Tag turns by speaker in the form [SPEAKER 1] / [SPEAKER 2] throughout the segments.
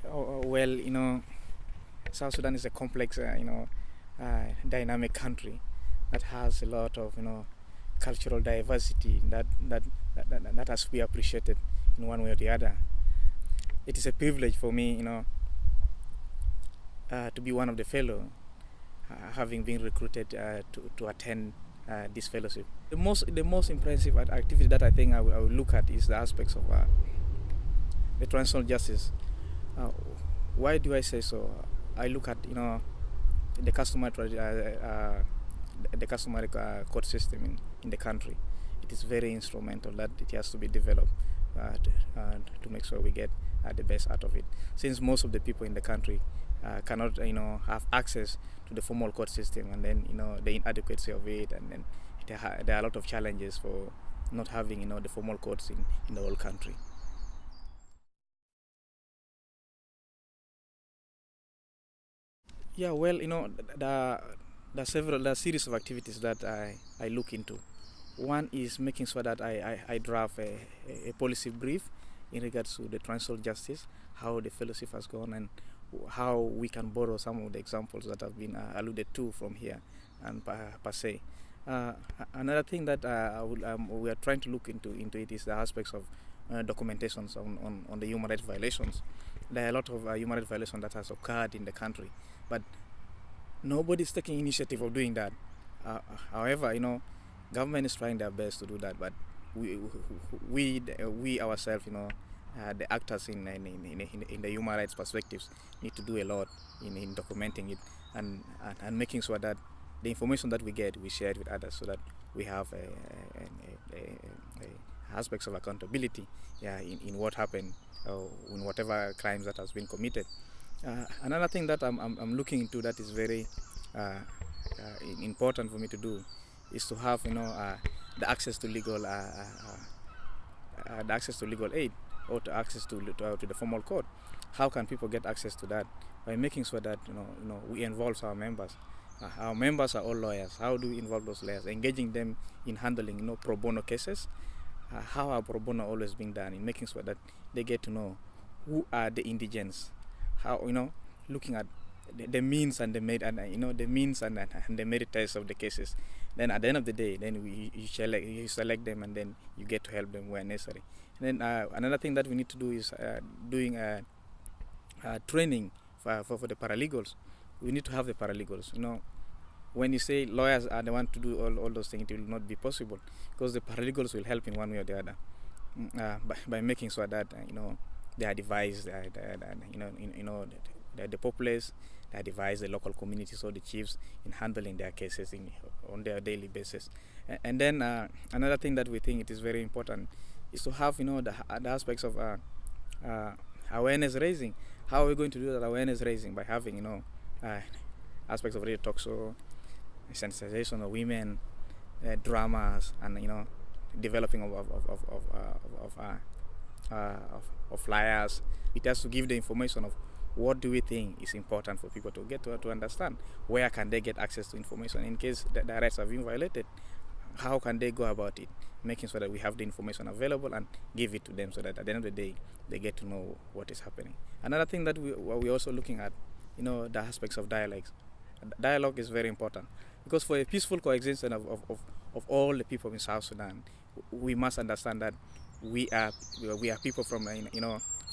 [SPEAKER 1] Well, South Sudan is a complex, dynamic country that has a lot of, cultural diversity that has to be appreciated in one way or the other. It is a privilege for me, to be one of the fellow, having been recruited to attend this fellowship. The most impressive activity that I think I will look at is the aspects of the transitional justice. Uh, why do I say so? I look at the customary court system in the country. It is very instrumental that it has to be developed to make sure we get the best out of it. Since most of the people in the country cannot have access to the formal court system, and then the inadequacy of it, and then there are a lot of challenges for not having the formal courts in the whole country. Yeah, well, the series of activities that I look into. One is making sure that I draft a policy brief in regards to the transitional justice, how the fellowship has gone, and how we can borrow some of the examples that have been alluded to from here and per se. Another thing that we are trying to look into it is the aspects of documentations on the human rights violations. There are a lot of human rights violations that has occurred in the country, but nobody is taking initiative of doing that. Uh, However, government is trying their best to do that, but we ourselves, the actors in the human rights perspectives, need to do a lot in documenting it, and making sure that the information that we get, we share it with others, so that we have aspects of accountability, yeah, in what happened, in whatever crimes that has been committed. Another thing that I'm looking into that is very important for me to do is to have the access to legal the access to legal aid, or to access to the formal court. How can people get access to that? By making sure that we involve our members. Our members are all lawyers. How do we involve those lawyers? Engaging them in handling pro bono cases. How are pro bono always being done in making sure that they get to know who are the indigents. How looking at the means and the merit, and the means and the merit of the cases. Then at the end of the day, then you select them, and then you get to help them where necessary. And then another thing that we need to do is doing training for the paralegals. We need to have the paralegals. When you say lawyers are the one to do all those things, it will not be possible, because the paralegals will help in one way or the other, by making sure that they advise the populace, they advise the local communities or the chiefs in handling their cases on their daily basis. And then another thing that we think it is very important is to have the aspects of awareness raising. How are we going to do that awareness raising? By having aspects of radio talk show, sensitization of women, dramas, and developing of flyers. It has to give the information of what do we think is important for people to get to understand. Where can they get access to information in case their rights have been violated? How can they go about it? Making sure that we have the information available and give it to them, so that at the end of the day they get to know what is happening. Another thing that we're also looking at, the aspects of dialogues. Dialogue is very important, because for a peaceful coexistence of all the people in South Sudan, we must understand that we are people from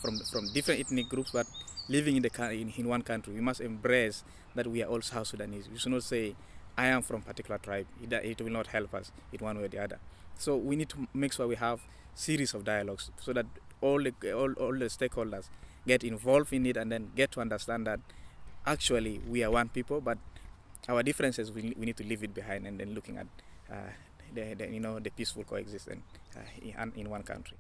[SPEAKER 1] from different ethnic groups, but living in one country. We must embrace that we are all South Sudanese. We should not say I am from particular tribe. It will not help us in one way or the other. So we need to make sure we have series of dialogues, so that all the stakeholders get involved in it, and then get to understand that actually we are one people, but our differences we need to leave it behind, and then looking at the peaceful coexistence in one country.